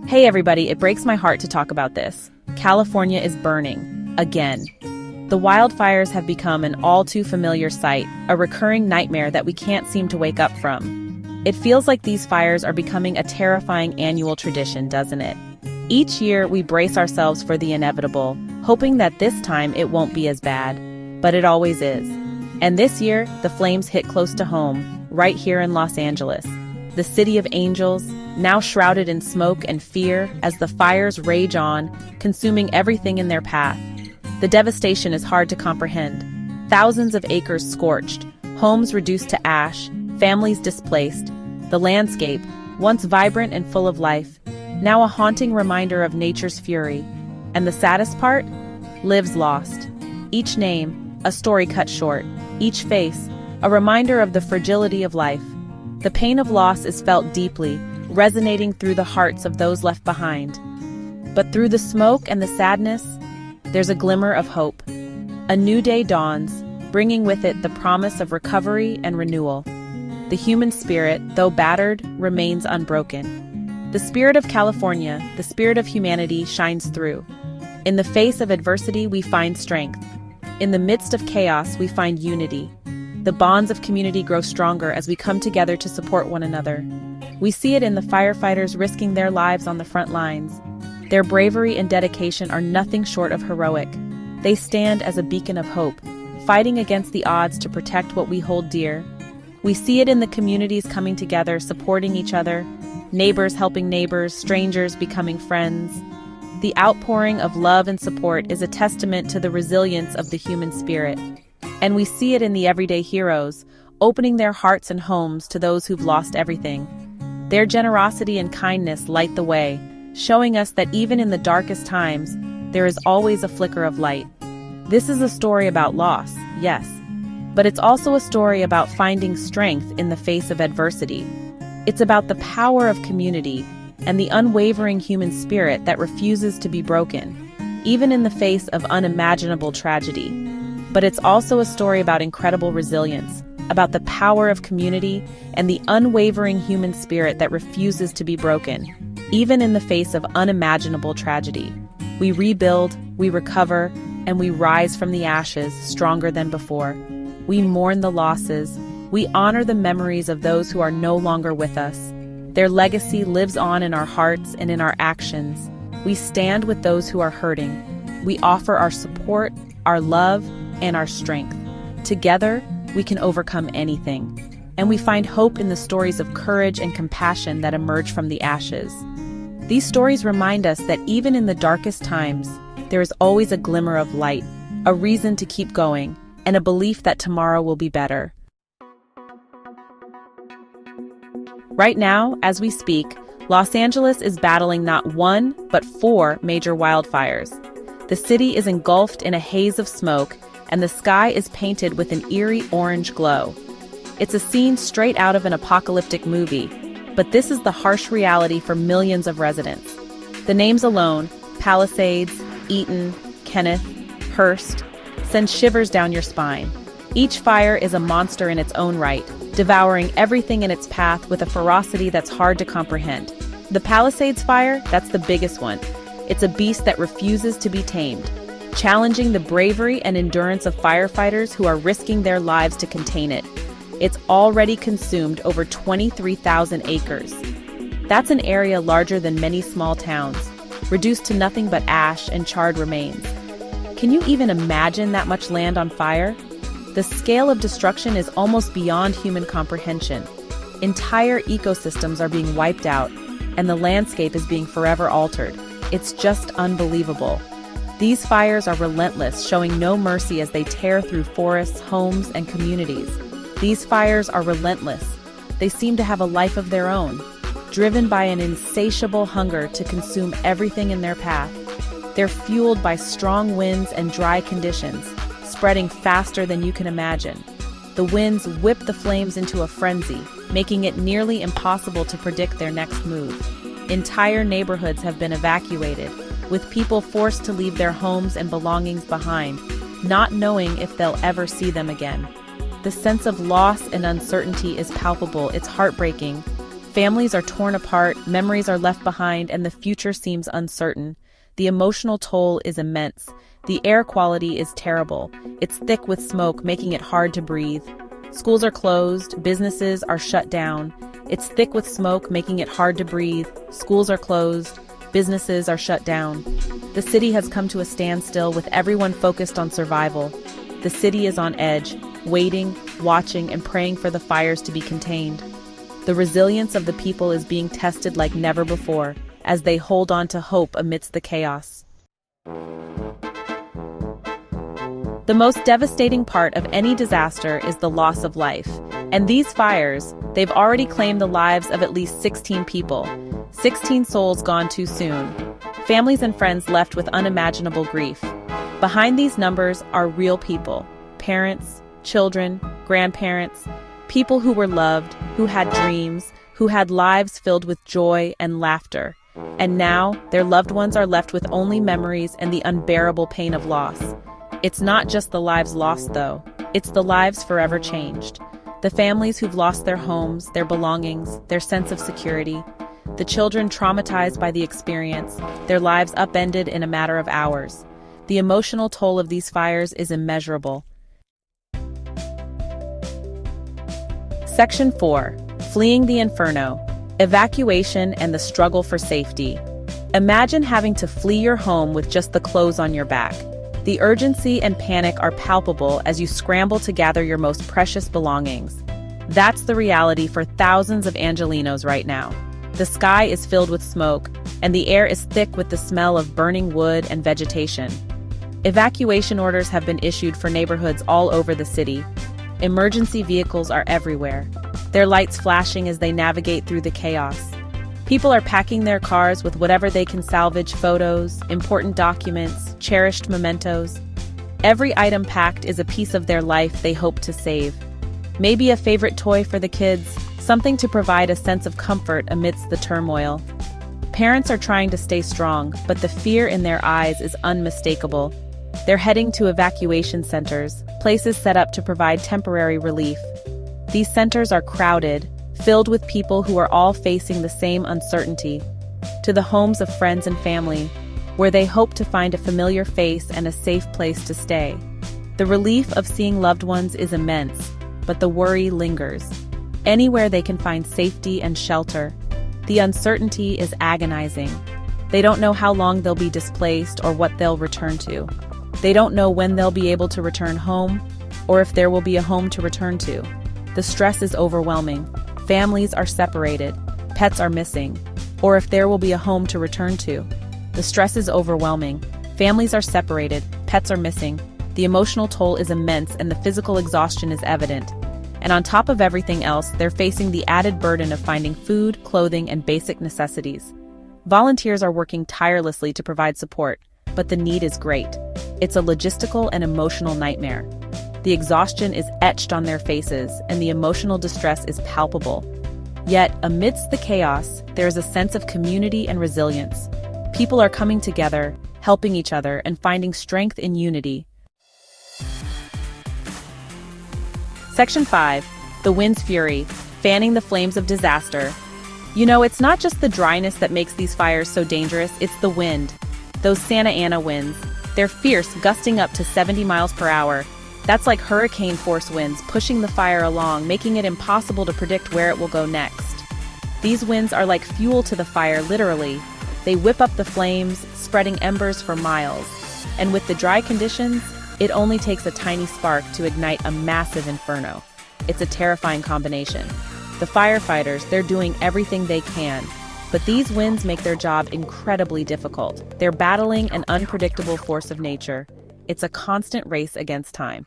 Hey everybody, it breaks my heart to talk about this. California is burning. Again. The wildfires have become an all-too-familiar sight, a recurring nightmare that we can't seem to wake up from. It feels like these fires are becoming a terrifying annual tradition, doesn't it? Each year, we brace ourselves for the inevitable, hoping that this time it won't be as bad. But it always is. And this year, the flames hit close to home, right here in Los Angeles. The city of angels, now shrouded in smoke and fear as the fires rage on, consuming everything in their path. The devastation is hard to comprehend. Thousands of acres scorched, homes reduced to ash, families displaced. The landscape, once vibrant and full of life, now a haunting reminder of nature's fury. And the saddest part? Lives lost. Each name, a story cut short. Each face, a reminder of the fragility of life. The pain of loss is felt deeply, resonating through the hearts of those left behind. But through the smoke and the sadness, there's a glimmer of hope. A new day dawns, bringing with it the promise of recovery and renewal. The human spirit, though battered, remains unbroken. The spirit of California, the spirit of humanity, shines through. In the face of adversity, we find strength. In the midst of chaos, we find unity. The bonds of community grow stronger as we come together to support one another. We see it in the firefighters risking their lives on the front lines. Their bravery and dedication are nothing short of heroic. They stand as a beacon of hope, fighting against the odds to protect what we hold dear. We see it in the communities coming together, supporting each other, neighbors helping neighbors, strangers becoming friends. The outpouring of love and support is a testament to the resilience of the human spirit. And we see it in the everyday heroes, opening their hearts and homes to those who've lost everything. Their generosity and kindness light the way, showing us that even in the darkest times, there is always a flicker of light. This is a story about loss, yes, but it's also a story about finding strength in the face of adversity. It's about the power of community and the unwavering human spirit that refuses to be broken, even in the face of unimaginable tragedy. But it's also a story about incredible resilience, about the power of community and the unwavering human spirit that refuses to be broken, even in the face of unimaginable tragedy. We rebuild, we recover, and we rise from the ashes stronger than before. We mourn the losses. We honor the memories of those who are no longer with us. Their legacy lives on in our hearts and in our actions. We stand with those who are hurting. We offer our support, our love, and our strength. Together, we can overcome anything. And we find hope in the stories of courage and compassion that emerge from the ashes. These stories remind us that even in the darkest times, there is always a glimmer of light, a reason to keep going, and a belief that tomorrow will be better. Right now, as we speak, Los Angeles is battling not one, but 4 major wildfires. The city is engulfed in a haze of smoke, and the sky is painted with an eerie orange glow. It's a scene straight out of an apocalyptic movie, but this is the harsh reality for millions of residents. The names alone, Palisades, Eaton, Kenneth, Hearst, send shivers down your spine. Each fire is a monster in its own right, devouring everything in its path with a ferocity that's hard to comprehend. The Palisades fire, that's the biggest one. It's a beast that refuses to be tamed, challenging the bravery and endurance of firefighters who are risking their lives to contain it. It's already consumed over 23,000 acres. That's an area larger than many small towns, reduced to nothing but ash and charred remains. Can you even imagine that much land on fire? The scale of destruction is almost beyond human comprehension. Entire ecosystems are being wiped out, and the landscape is being forever altered. It's just unbelievable. These fires are relentless, showing no mercy as they tear through forests, homes, and communities. These fires are relentless. They seem to have a life of their own, driven by an insatiable hunger to consume everything in their path. They're fueled by strong winds and dry conditions, spreading faster than you can imagine. The winds whip the flames into a frenzy, making it nearly impossible to predict their next move. Entire neighborhoods have been evacuated, with people forced to leave their homes and belongings behind, not knowing if they'll ever see them again. The sense of loss and uncertainty is palpable, it's heartbreaking, Families are torn apart, memories are left behind, and the future seems uncertain. The emotional toll is immense. The air quality is terrible. It's thick with smoke, making it hard to breathe. Schools are closed, businesses are shut down. It's thick with smoke, making it hard to breathe. Schools are closed, businesses are shut down. The city has come to a standstill with everyone focused on survival. The city is on edge, waiting, watching, and praying for the fires to be contained. The resilience of the people is being tested like never before, as they hold on to hope amidst the chaos. The most devastating part of any disaster is the loss of life. And these fires, they've already claimed the lives of at least 16 people. 16 souls gone too soon. Families and friends left with unimaginable grief. Behind these numbers are real people. Parents, children, grandparents, people who were loved, who had dreams, who had lives filled with joy and laughter. And now, their loved ones are left with only memories and the unbearable pain of loss. It's not just the lives lost, though. It's the lives forever changed. The families who've lost their homes, their belongings, their sense of security. The children traumatized by the experience, their lives upended in a matter of hours. The emotional toll of these fires is immeasurable. Section 4. Fleeing the Inferno. Evacuation and the struggle for safety. Imagine having to flee your home with just the clothes on your back. The urgency and panic are palpable as you scramble to gather your most precious belongings. That's the reality for thousands of Angelenos right now. The sky is filled with smoke, and the air is thick with the smell of burning wood and vegetation. Evacuation orders have been issued for neighborhoods all over the city. Emergency vehicles are everywhere, their lights flashing as they navigate through the chaos. People are packing their cars with whatever they can salvage: photos, important documents, cherished mementos. Every item packed is a piece of their life they hope to save. Maybe a favorite toy for the kids, something to provide a sense of comfort amidst the turmoil. Parents are trying to stay strong, but the fear in their eyes is unmistakable. They're heading to evacuation centers, places set up to provide temporary relief. These centers are crowded, filled with people who are all facing the same uncertainty. To the homes of friends and family, where they hope to find a familiar face and a safe place to stay. The relief of seeing loved ones is immense, but the worry lingers. Anywhere they can find safety and shelter. The uncertainty is agonizing. They don't know how long they'll be displaced or what they'll return to. They don't know when they'll be able to return home, or if there will be a home to return to. The stress is overwhelming. Families are separated, pets are missing, or if there will be a home to return to. The stress is overwhelming. Families are separated, pets are missing. The emotional toll is immense and the physical exhaustion is evident. And on top of everything else, they're facing the added burden of finding food, clothing, and basic necessities. Volunteers are working tirelessly to provide support, but the need is great. It's a logistical and emotional nightmare. The exhaustion is etched on their faces, and the emotional distress is palpable. Yet, amidst the chaos, there is a sense of community and resilience. People are coming together, helping each other, and finding strength in unity. Section 5. The wind's fury, fanning the flames of disaster. You know, it's not just the dryness that makes these fires so dangerous, it's the wind. Those Santa Ana winds. They're fierce, gusting up to 70 miles per hour. That's like hurricane-force winds pushing the fire along, making it impossible to predict where it will go next. These winds are like fuel to the fire, literally. They whip up the flames, spreading embers for miles. And with the dry conditions, it only takes a tiny spark to ignite a massive inferno. It's a terrifying combination. The firefighters, they're doing everything they can, but these winds make their job incredibly difficult. They're battling an unpredictable force of nature. It's a constant race against time.